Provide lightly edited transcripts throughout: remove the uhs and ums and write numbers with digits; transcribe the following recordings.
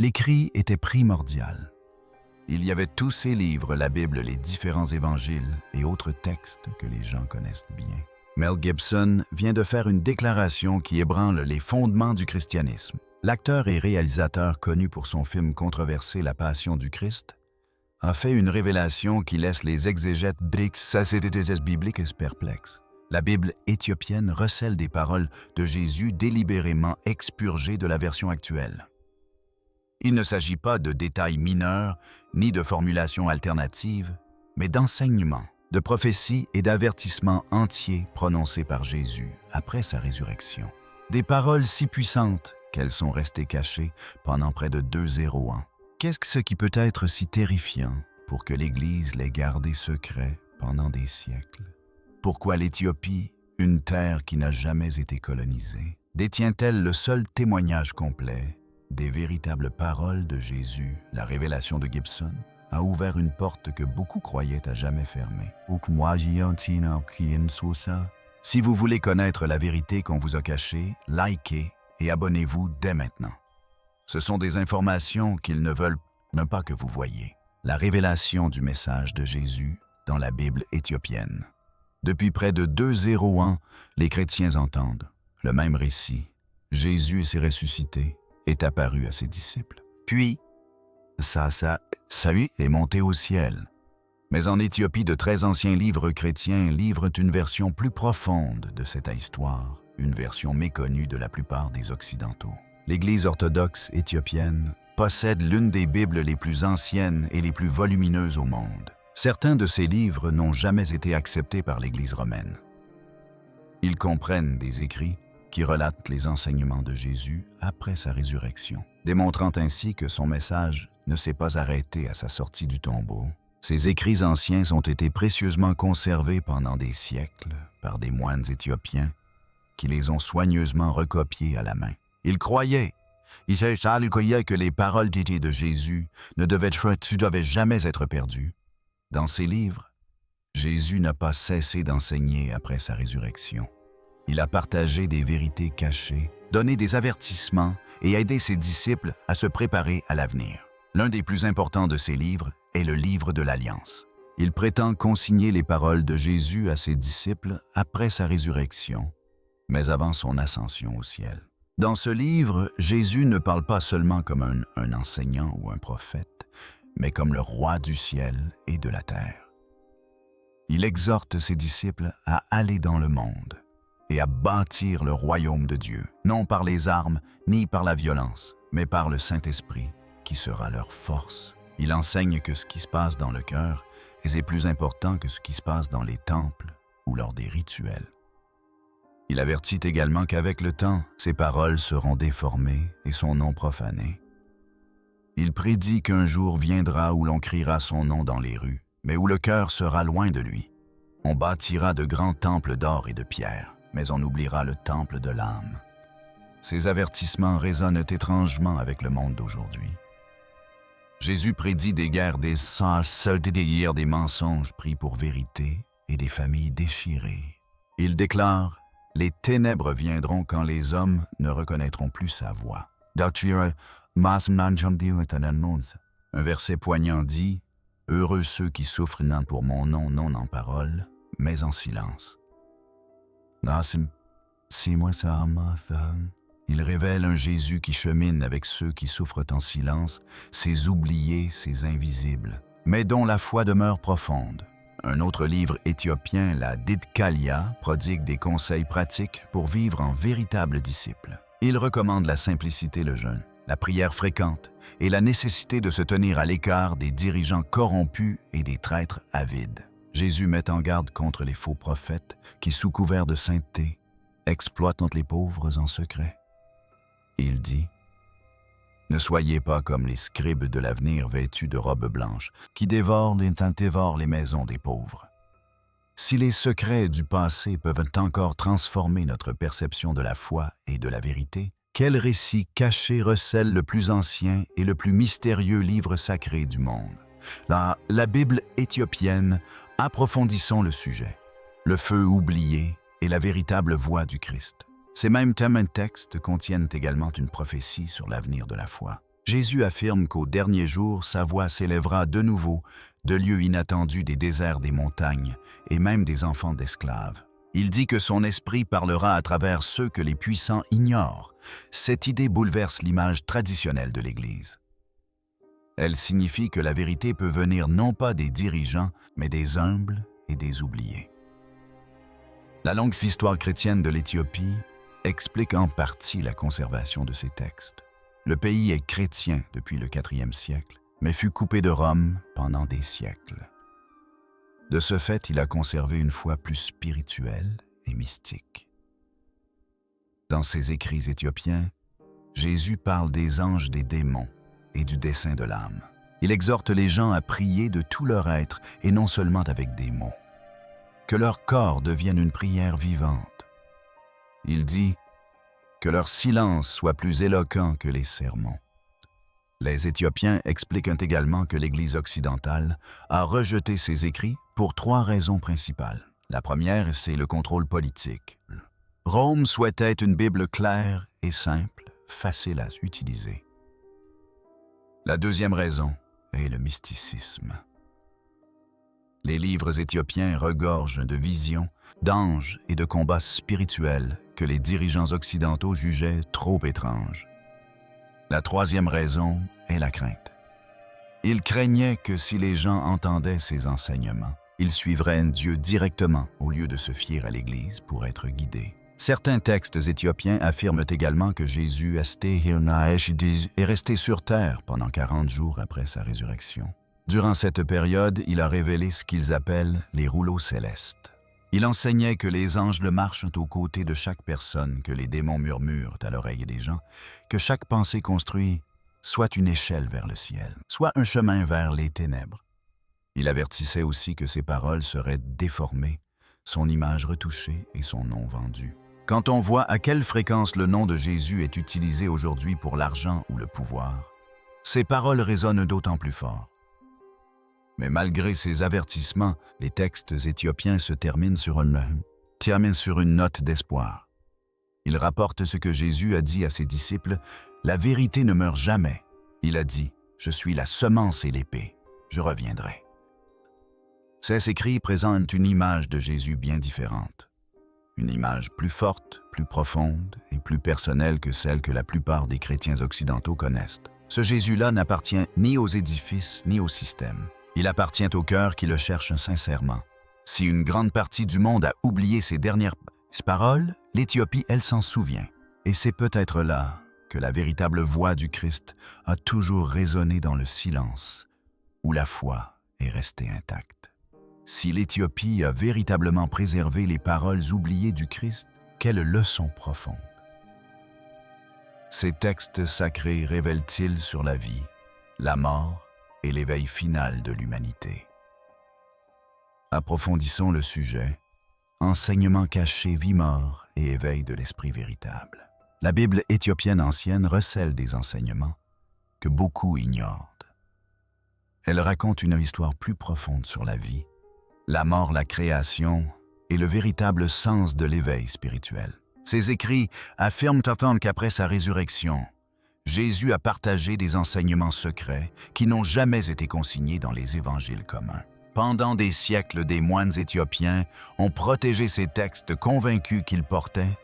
L'écrit était primordial. Il y avait tous ces livres, la Bible, les différents évangiles et autres textes que les gens connaissent bien. Mel Gibson vient de faire une déclaration qui ébranle les fondements du christianisme. L'acteur et réalisateur connu pour son film controversé La Passion du Christ a fait une révélation qui laisse les exégètes bibliques perplexes. La Bible éthiopienne recèle des paroles de Jésus délibérément expurgées de la version actuelle. Il ne s'agit pas de détails mineurs ni de formulations alternatives, mais d'enseignements, de prophéties et d'avertissements entiers prononcés par Jésus après sa résurrection. Des paroles si puissantes qu'elles sont restées cachées pendant près de 2000 ans. Qu'est-ce qui peut être si terrifiant pour que l'Église l'ait gardé secret pendant des siècles? Pourquoi l'Éthiopie, une terre qui n'a jamais été colonisée, détient-elle le seul témoignage complet des véritables paroles de Jésus? La révélation de Gibson a ouvert une porte que beaucoup croyaient à jamais fermée. Si vous voulez connaître la vérité qu'on vous a cachée, likez et abonnez-vous dès maintenant. Ce sont des informations qu'ils ne veulent pas que vous voyiez. La révélation du message de Jésus dans la Bible éthiopienne. Depuis près de 2000 ans, les chrétiens entendent le même récit. Jésus s'est ressuscité, est apparu à ses disciples. Puis, sa vie est montée au ciel. Mais en Éthiopie, de très anciens livres chrétiens livrent une version plus profonde de cette histoire, une version méconnue de la plupart des Occidentaux. L'Église orthodoxe éthiopienne possède l'une des Bibles les plus anciennes et les plus volumineuses au monde. Certains de ces livres n'ont jamais été acceptés par l'Église romaine. Ils comprennent des écrits qui relatent les enseignements de Jésus après sa résurrection, démontrant ainsi que son message ne s'est pas arrêté à sa sortie du tombeau. Ces écrits anciens ont été précieusement conservés pendant des siècles par des moines éthiopiens qui les ont soigneusement recopiés à la main. Ils croyaient que les paroles de Jésus ne devaient jamais être perdues. Dans ses livres, Jésus n'a pas cessé d'enseigner après sa résurrection. Il a partagé des vérités cachées, donné des avertissements et aidé ses disciples à se préparer à l'avenir. L'un des plus importants de ses livres est le livre de l'Alliance. Il prétend consigner les paroles de Jésus à ses disciples après sa résurrection, mais avant son ascension au ciel. Dans ce livre, Jésus ne parle pas seulement comme un enseignant ou un prophète, mais comme le roi du ciel et de la terre. Il exhorte ses disciples à aller dans le monde et à bâtir le royaume de Dieu, non par les armes ni par la violence, mais par le Saint-Esprit, qui sera leur force. Il enseigne que ce qui se passe dans le cœur est plus important que ce qui se passe dans les temples ou lors des rituels. Il avertit également qu'avec le temps, ses paroles seront déformées et son nom profané. Il prédit qu'un jour viendra où l'on criera son nom dans les rues, mais où le cœur sera loin de lui. On bâtira de grands temples d'or et de pierre, mais on oubliera le temple de l'âme. Ces avertissements résonnent étrangement avec le monde d'aujourd'hui. Jésus prédit des guerres, des des mensonges pris pour vérité et des familles déchirées. Il déclare « Les ténèbres viendront quand les hommes ne reconnaîtront plus sa voix ». Un verset poignant dit « Heureux ceux qui souffrent non pour mon nom, non en parole, mais en silence ». Il révèle un Jésus qui chemine avec ceux qui souffrent en silence, ces oubliés, ces invisibles, mais dont la foi demeure profonde. Un autre livre éthiopien, la Didkalia, prodigue des conseils pratiques pour vivre en véritable disciple. Il recommande la simplicité, le jeûne, la prière fréquente et la nécessité de se tenir à l'écart des dirigeants corrompus et des traîtres avides. Jésus met en garde contre les faux prophètes qui, sous couvert de sainteté, exploitent les pauvres en secret. Il dit « Ne soyez pas comme les scribes de l'avenir vêtus de robes blanches, qui dévorent les maisons des pauvres. » Si les secrets du passé peuvent encore transformer notre perception de la foi et de la vérité, quel récit caché recèle le plus ancien et le plus mystérieux livre sacré du monde? La Bible éthiopienne, approfondissons le sujet. Le feu oublié et la véritable voix du Christ. Ces mêmes thèmes et textes contiennent également une prophétie sur l'avenir de la foi. Jésus affirme qu'au dernier jour, sa voix s'élèvera de nouveau de lieux inattendus des déserts des montagnes et même des enfants d'esclaves. Il dit que son esprit parlera à travers ceux que les puissants ignorent. Cette idée bouleverse l'image traditionnelle de l'Église. Elle signifie que la vérité peut venir non pas des dirigeants, mais des humbles et des oubliés. La longue histoire chrétienne de l'Éthiopie explique en partie la conservation de ces textes. Le pays est chrétien depuis le IVe siècle, mais fut coupé de Rome pendant des siècles. De ce fait, il a conservé une foi plus spirituelle et mystique. Dans ses écrits éthiopiens, Jésus parle des anges des démons et du dessein de l'âme. Il exhorte les gens à prier de tout leur être et non seulement avec des mots. Que leur corps devienne une prière vivante. Il dit que leur silence soit plus éloquent que les sermons. Les Éthiopiens expliquent également que l'Église occidentale a rejeté ces écrits pour 3 raisons principales. La première, c'est le contrôle politique. Rome souhaitait une Bible claire et simple, facile à utiliser. La deuxième raison est le mysticisme. Les livres éthiopiens regorgent de visions, d'anges et de combats spirituels que les dirigeants occidentaux jugeaient trop étranges. La troisième raison est la crainte. Ils craignaient que si les gens entendaient ces enseignements, ils suivraient Dieu directement au lieu de se fier à l'Église pour être guidés. Certains textes éthiopiens affirment également que Jésus est resté sur terre pendant 40 jours après sa résurrection. Durant cette période, il a révélé ce qu'ils appellent les rouleaux célestes. Il enseignait que les anges le marchent aux côtés de chaque personne, que les démons murmurent à l'oreille des gens, que chaque pensée construit soit une échelle vers le ciel, soit un chemin vers les ténèbres. Il avertissait aussi que ses paroles seraient déformées, son image retouchée et son nom vendu. Quand on voit à quelle fréquence le nom de Jésus est utilisé aujourd'hui pour l'argent ou le pouvoir, ces paroles résonnent d'autant plus fort. Mais malgré ces avertissements, les textes éthiopiens se terminent sur une note d'espoir. Ils rapportent ce que Jésus a dit à ses disciples, « La vérité ne meurt jamais. » Il a dit, « Je suis la semence et l'épée. Je reviendrai. » Ces écrits présentent une image de Jésus bien différente. Une image plus forte, plus profonde et plus personnelle que celle que la plupart des chrétiens occidentaux connaissent. Ce Jésus-là n'appartient ni aux édifices ni au système. Il appartient au cœur qui le cherche sincèrement. Si une grande partie du monde a oublié ces dernières paroles, l'Éthiopie, elle s'en souvient. Et c'est peut-être là que la véritable voix du Christ a toujours résonné dans le silence, où la foi est restée intacte. Si l'Éthiopie a véritablement préservé les paroles oubliées du Christ, quelle leçon profonde! Ces textes sacrés révèlent-ils sur la vie, la mort et l'éveil final de l'humanité? Approfondissons le sujet, enseignement caché, vie, mort et éveil de l'esprit véritable. La Bible éthiopienne ancienne recèle des enseignements que beaucoup ignorent. Elle raconte une histoire plus profonde sur la vie, la mort, la création et le véritable sens de l'éveil spirituel. Ces écrits affirment qu'après sa résurrection, Jésus a partagé des enseignements secrets qui n'ont jamais été consignés dans les évangiles communs. Pendant des siècles, des moines éthiopiens ont protégé ces textes convaincus qu'ils portaient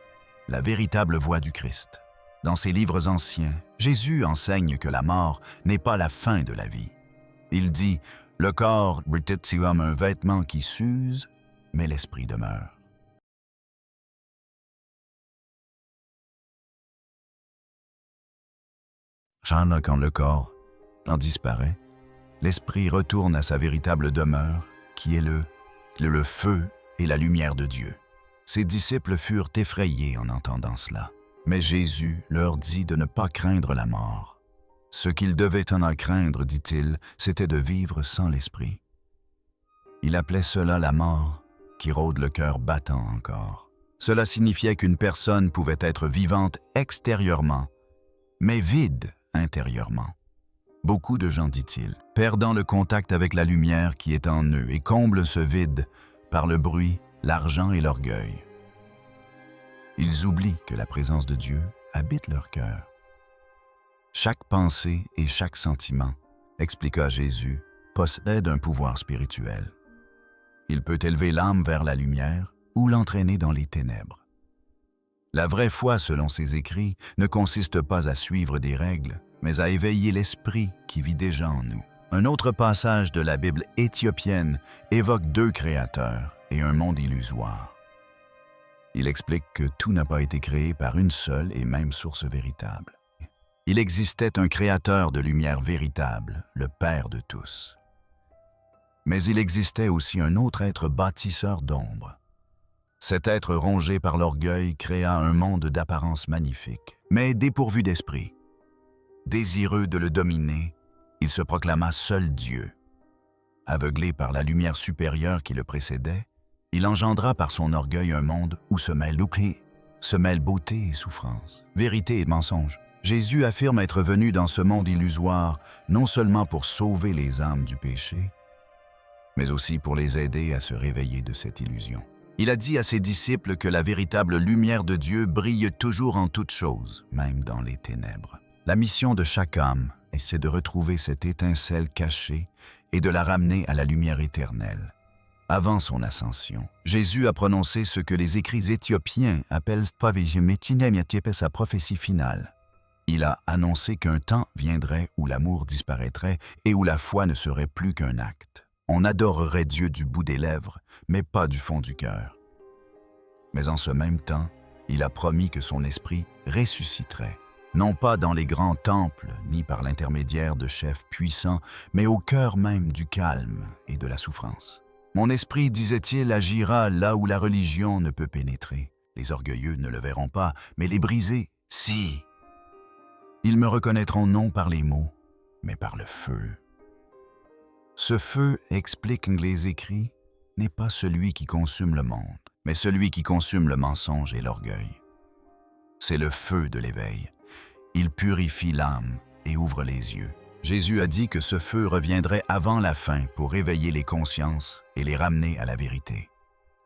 la véritable voix du Christ. Dans ces livres anciens, Jésus enseigne que la mort n'est pas la fin de la vie. Il dit « Le corps est comme un vêtement qui s'use, mais l'esprit demeure. » Quand le corps en disparaît, l'esprit retourne à sa véritable demeure, qui est le feu et la lumière de Dieu. Ses disciples furent effrayés en entendant cela. Mais Jésus leur dit de ne pas craindre la mort. Ce qu'ils devaient en craindre, dit-il, c'était de vivre sans l'esprit. Il appelait cela la mort, qui rôde le cœur battant encore. Cela signifiait qu'une personne pouvait être vivante extérieurement, mais vide intérieurement. Beaucoup de gens, dit-il, perdant le contact avec la lumière qui est en eux et comblent ce vide par le bruit, l'argent et l'orgueil. Ils oublient que la présence de Dieu habite leur cœur. Chaque pensée et chaque sentiment, expliqua Jésus, possède un pouvoir spirituel. Il peut élever l'âme vers la lumière ou l'entraîner dans les ténèbres. La vraie foi, selon ses écrits, ne consiste pas à suivre des règles, mais à éveiller l'esprit qui vit déjà en nous. Un autre passage de la Bible éthiopienne évoque deux créateurs et un monde illusoire. Il explique que tout n'a pas été créé par une seule et même source véritable. Il existait un créateur de lumière véritable, le Père de tous. Mais il existait aussi un autre être bâtisseur d'ombre. Cet être rongé par l'orgueil créa un monde d'apparence magnifique, mais dépourvu d'esprit. Désireux de le dominer, il se proclama seul Dieu. Aveuglé par la lumière supérieure qui le précédait, il engendra par son orgueil un monde où se mêlent beauté et souffrance, vérité et mensonge. Jésus affirme être venu dans ce monde illusoire non seulement pour sauver les âmes du péché, mais aussi pour les aider à se réveiller de cette illusion. Il a dit à ses disciples que la véritable lumière de Dieu brille toujours en toutes choses, même dans les ténèbres. La mission de chaque âme, c'est de retrouver cette étincelle cachée et de la ramener à la lumière éternelle. Avant son ascension, Jésus a prononcé ce que les écrits éthiopiens appellent sa prophétie finale. Il a annoncé qu'un temps viendrait où l'amour disparaîtrait et où la foi ne serait plus qu'un acte. On adorerait Dieu du bout des lèvres, mais pas du fond du cœur. Mais en ce même temps, il a promis que son esprit ressusciterait, non pas dans les grands temples, ni par l'intermédiaire de chefs puissants, mais au cœur même du calme et de la souffrance. Mon esprit, disait-il, agira là où la religion ne peut pénétrer. Les orgueilleux ne le verront pas, mais les brisés, si. Ils me reconnaîtront non par les mots, mais par le feu. Ce feu, expliquent les écrits, n'est pas celui qui consume le monde, mais celui qui consume le mensonge et l'orgueil. C'est le feu de l'éveil. Il purifie l'âme et ouvre les yeux. Jésus a dit que ce feu reviendrait avant la fin pour éveiller les consciences et les ramener à la vérité.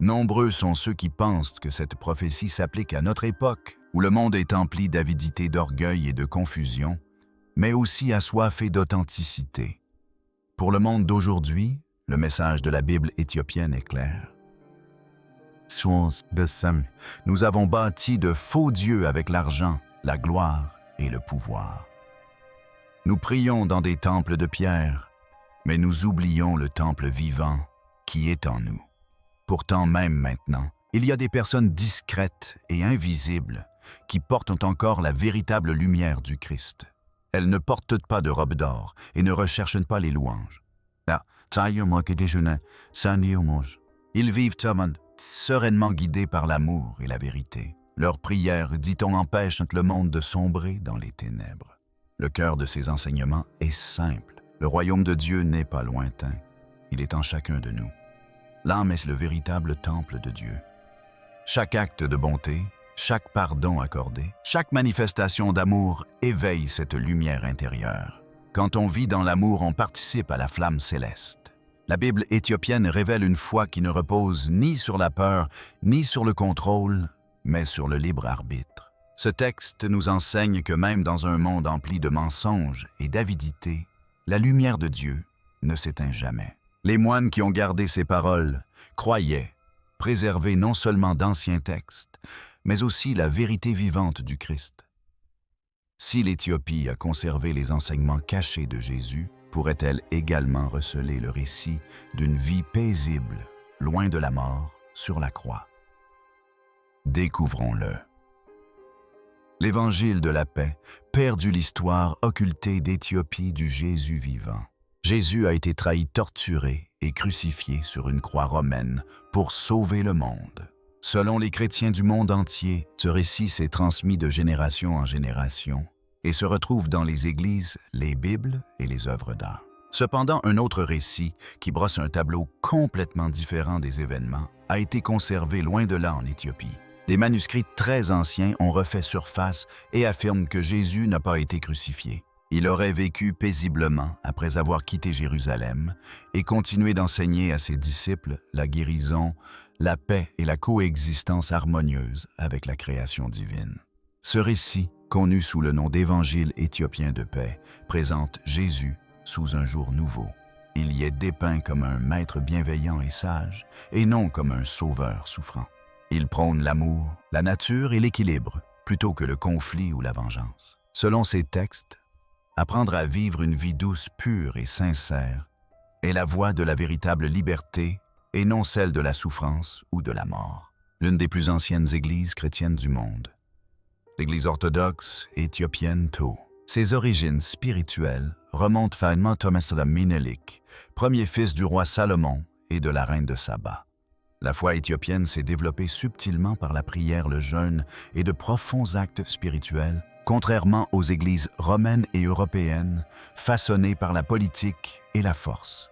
Nombreux sont ceux qui pensent que cette prophétie s'applique à notre époque, où le monde est empli d'avidité, d'orgueil et de confusion, mais aussi assoiffé d'authenticité. Pour le monde d'aujourd'hui, le message de la Bible éthiopienne est clair. Nous avons bâti de faux dieux avec l'argent, la gloire et le pouvoir. Nous prions dans des temples de pierre, mais nous oublions le temple vivant qui est en nous. Pourtant, même maintenant, il y a des personnes discrètes et invisibles qui portent encore la véritable lumière du Christ. Elles ne portent pas de robe d'or et ne recherchent pas les louanges. Ils vivent sereinement guidés par l'amour et la vérité. Leurs prières, dit-on, empêchent le monde de sombrer dans les ténèbres. Le cœur de ces enseignements est simple. Le royaume de Dieu n'est pas lointain. Il est en chacun de nous. L'âme est le véritable temple de Dieu. Chaque acte de bonté, chaque pardon accordé, chaque manifestation d'amour éveille cette lumière intérieure. Quand on vit dans l'amour, on participe à la flamme céleste. La Bible éthiopienne révèle une foi qui ne repose ni sur la peur, ni sur le contrôle, mais sur le libre arbitre. Ce texte nous enseigne que même dans un monde empli de mensonges et d'avidité, la lumière de Dieu ne s'éteint jamais. Les moines qui ont gardé ces paroles croyaient préserver non seulement d'anciens textes, mais aussi la vérité vivante du Christ. Si l'Éthiopie a conservé les enseignements cachés de Jésus, pourrait-elle également receler le récit d'une vie paisible, loin de la mort, sur la croix? Découvrons-le. L'Évangile de la paix perdu l'histoire occultée d'Éthiopie du Jésus vivant. Jésus a été trahi, torturé et crucifié sur une croix romaine pour sauver le monde. Selon les chrétiens du monde entier, ce récit s'est transmis de génération en génération et se retrouve dans les églises, les Bibles et les œuvres d'art. Cependant, un autre récit, qui brosse un tableau complètement différent des événements, a été conservé loin de là en Éthiopie. Des manuscrits très anciens ont refait surface et affirment que Jésus n'a pas été crucifié. Il aurait vécu paisiblement après avoir quitté Jérusalem et continué d'enseigner à ses disciples la guérison, la paix et la coexistence harmonieuse avec la création divine. Ce récit connu sous le nom d'Évangile éthiopien de paix, présente Jésus sous un jour nouveau. Il y est dépeint comme un maître bienveillant et sage, et non comme un sauveur souffrant. Il prône l'amour, la nature et l'équilibre, plutôt que le conflit ou la vengeance. Selon ses textes, apprendre à vivre une vie douce, pure et sincère est la voie de la véritable liberté et non celle de la souffrance ou de la mort. L'une des plus anciennes églises chrétiennes du monde. L'Église orthodoxe éthiopienne Tho. Ses origines spirituelles remontent à Thomas Menelik, premier fils du roi Salomon et de la reine de Saba. La foi éthiopienne s'est développée subtilement par la prière, le jeûne et de profonds actes spirituels, contrairement aux églises romaines et européennes, façonnées par la politique et la force.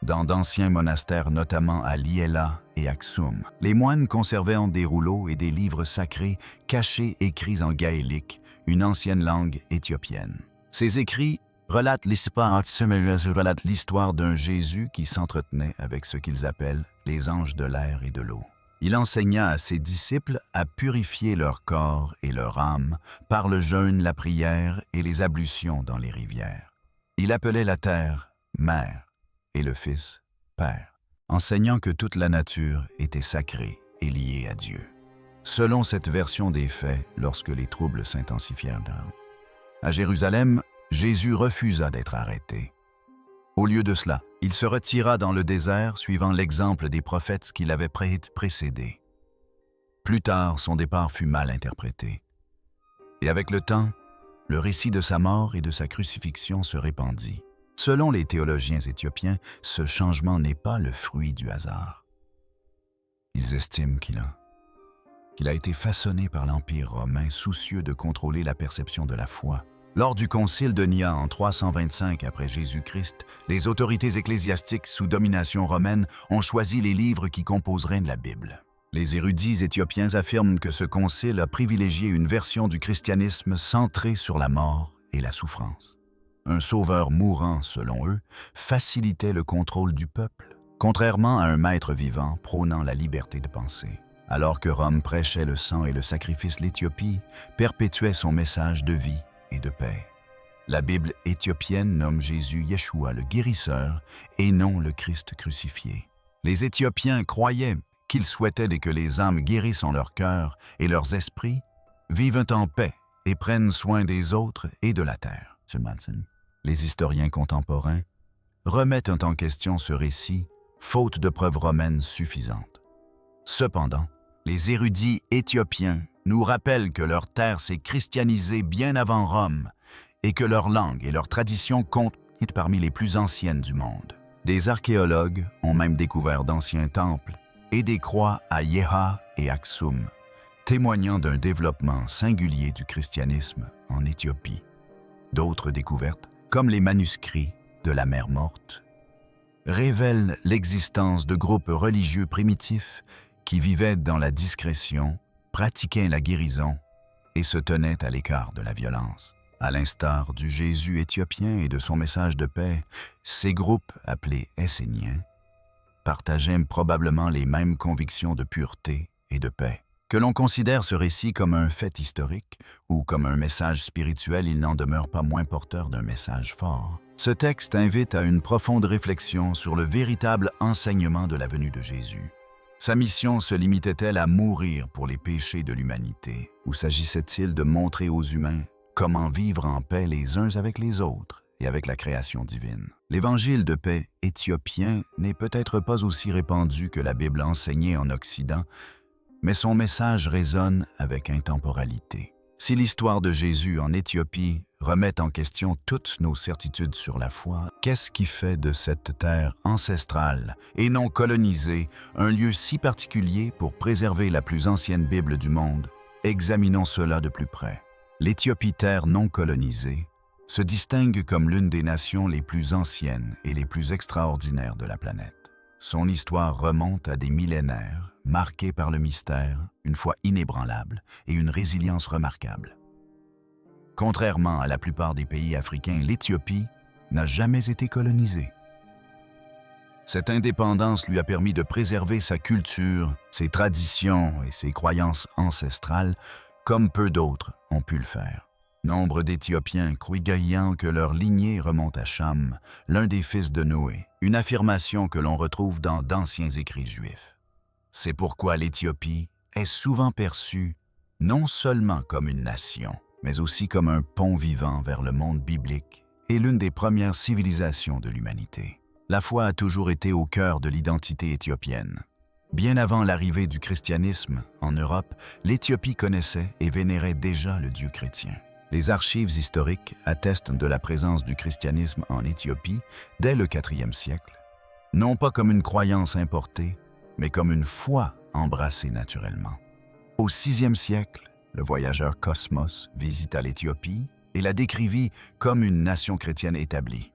Dans d'anciens monastères, notamment à Liela et Aksum, les moines conservaient des rouleaux et des livres sacrés cachés écrits en gaélique, une ancienne langue éthiopienne. Ces écrits relatent l'histoire d'un Jésus qui s'entretenait avec ce qu'ils appellent les anges de l'air et de l'eau. Il enseigna à ses disciples à purifier leur corps et leur âme par le jeûne, la prière et les ablutions dans les rivières. Il appelait la terre « mère » et le Fils « Père », enseignant que toute la nature était sacrée et liée à Dieu. Selon cette version des faits, lorsque les troubles s'intensifièrent à Jérusalem, Jésus refusa d'être arrêté. Au lieu de cela, il se retira dans le désert suivant l'exemple des prophètes qui l'avaient précédé. Plus tard, son départ fut mal interprété. Et avec le temps, le récit de sa mort et de sa crucifixion se répandit. Selon les théologiens éthiopiens, ce changement n'est pas le fruit du hasard. Ils estiment qu'il a été façonné par l'Empire romain, soucieux de contrôler la perception de la foi. Lors du concile de Nia en 325 après Jésus-Christ, les autorités ecclésiastiques sous domination romaine ont choisi les livres qui composeraient la Bible. Les érudits éthiopiens affirment que ce concile a privilégié une version du christianisme centrée sur la mort et la souffrance. Un sauveur mourant, selon eux, facilitait le contrôle du peuple, contrairement à un maître vivant prônant la liberté de penser. Alors que Rome prêchait le sang et le sacrifice, l'Éthiopie perpétuait son message de vie et de paix. La Bible éthiopienne nomme Jésus Yeshua le guérisseur et non le Christ crucifié. Les Éthiopiens croyaient qu'ils souhaitaient que les âmes guérissent en leur cœur et leurs esprits vivent en paix et prennent soin des autres et de la terre. Les historiens contemporains remettent en question ce récit, faute de preuves romaines suffisantes. Cependant, les érudits éthiopiens nous rappellent que leur terre s'est christianisée bien avant Rome et que leur langue et leur tradition comptent parmi les plus anciennes du monde. Des archéologues ont même découvert d'anciens temples et des croix à Yeha et Aksum, témoignant d'un développement singulier du christianisme en Éthiopie. D'autres découvertes, comme les manuscrits de la mer Morte, révèlent l'existence de groupes religieux primitifs qui vivaient dans la discrétion, pratiquaient la guérison et se tenaient à l'écart de la violence. À l'instar du Jésus éthiopien et de son message de paix, ces groupes, appelés Esséniens, partageaient probablement les mêmes convictions de pureté et de paix. Que l'on considère ce récit comme un fait historique ou comme un message spirituel, il n'en demeure pas moins porteur d'un message fort. Ce texte invite à une profonde réflexion sur le véritable enseignement de la venue de Jésus. Sa mission se limitait-elle à mourir pour les péchés de l'humanité, ou s'agissait-il de montrer aux humains comment vivre en paix les uns avec les autres et avec la création divine? L'évangile de paix éthiopien n'est peut-être pas aussi répandu que la Bible enseignée en Occident, mais son message résonne avec intemporalité. Si l'histoire de Jésus en Éthiopie remet en question toutes nos certitudes sur la foi, qu'est-ce qui fait de cette terre ancestrale et non colonisée un lieu si particulier pour préserver la plus ancienne Bible du monde? Examinons cela de plus près. L'Éthiopie, terre non colonisée, se distingue comme l'une des nations les plus anciennes et les plus extraordinaires de la planète. Son histoire remonte à des millénaires, marquée par le mystère, une foi inébranlable et une résilience remarquable. Contrairement à la plupart des pays africains, l'Éthiopie n'a jamais été colonisée. Cette indépendance lui a permis de préserver sa culture, ses traditions et ses croyances ancestrales comme peu d'autres ont pu le faire. Nombre d'Éthiopiens croyant que leur lignée remonte à Cham, l'un des fils de Noé, une affirmation que l'on retrouve dans d'anciens écrits juifs. C'est pourquoi l'Éthiopie est souvent perçue non seulement comme une nation, mais aussi comme un pont vivant vers le monde biblique et l'une des premières civilisations de l'humanité. La foi a toujours été au cœur de l'identité éthiopienne. Bien avant l'arrivée du christianisme en Europe, l'Éthiopie connaissait et vénérait déjà le Dieu chrétien. Les archives historiques attestent de la présence du christianisme en Éthiopie dès le IVe siècle, non pas comme une croyance importée, mais comme une foi embrassée naturellement. Au VIe siècle, le voyageur Cosmos visita l'Éthiopie et la décrivit comme une nation chrétienne établie.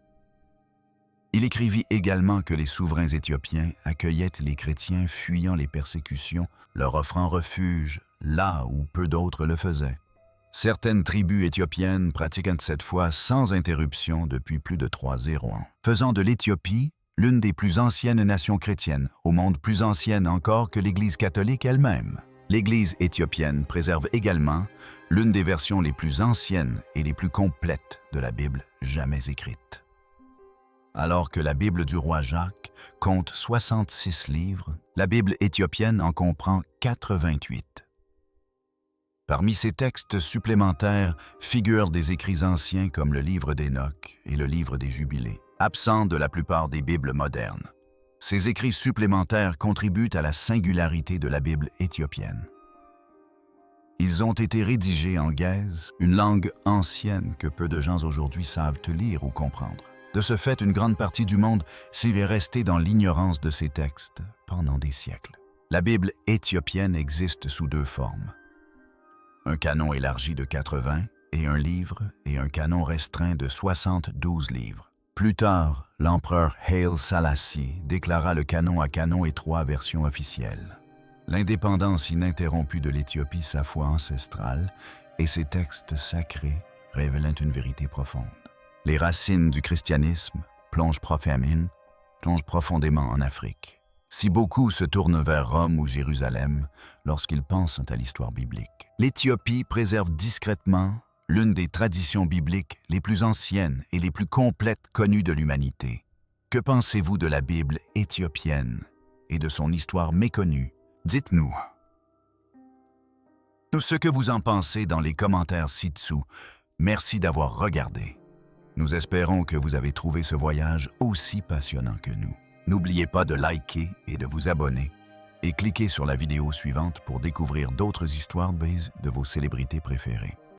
Il écrivit également que les souverains éthiopiens accueillaient les chrétiens fuyant les persécutions, leur offrant refuge là où peu d'autres le faisaient. Certaines tribus éthiopiennes pratiquent cette foi sans interruption depuis plus de 300 ans, faisant de l'Éthiopie l'une des plus anciennes nations chrétiennes, au monde plus ancienne encore que l'Église catholique elle-même. L'Église éthiopienne préserve également l'une des versions les plus anciennes et les plus complètes de la Bible jamais écrite. Alors que la Bible du roi Jacques compte 66 livres, la Bible éthiopienne en comprend 88. Parmi ces textes supplémentaires figurent des écrits anciens comme le livre d'Hénoch et le livre des Jubilés, absents de la plupart des Bibles modernes. Ces écrits supplémentaires contribuent à la singularité de la Bible éthiopienne. Ils ont été rédigés en guèze, une langue ancienne que peu de gens aujourd'hui savent lire ou comprendre. De ce fait, une grande partie du monde s'y est restée dans l'ignorance de ces textes pendant des siècles. La Bible éthiopienne existe sous deux formes. Un canon élargi de 80 et un canon restreint de 72 livres. Plus tard, l'empereur Haile Selassie déclara le canon à canon et 3 versions officielles. L'indépendance ininterrompue de l'Éthiopie, sa foi ancestrale et ses textes sacrés révélant une vérité profonde. Les racines du christianisme plongent profondément en Afrique. Si beaucoup se tournent vers Rome ou Jérusalem lorsqu'ils pensent à l'histoire biblique, l'Éthiopie préserve discrètement l'une des traditions bibliques les plus anciennes et les plus complètes connues de l'humanité. Que pensez-vous de la Bible éthiopienne et de son histoire méconnue? Dites-nous. Tout ce que vous en pensez dans les commentaires ci-dessous. Merci d'avoir regardé. Nous espérons que vous avez trouvé ce voyage aussi passionnant que nous. N'oubliez pas de liker et de vous abonner et cliquez sur la vidéo suivante pour découvrir d'autres histoires de vos célébrités préférées.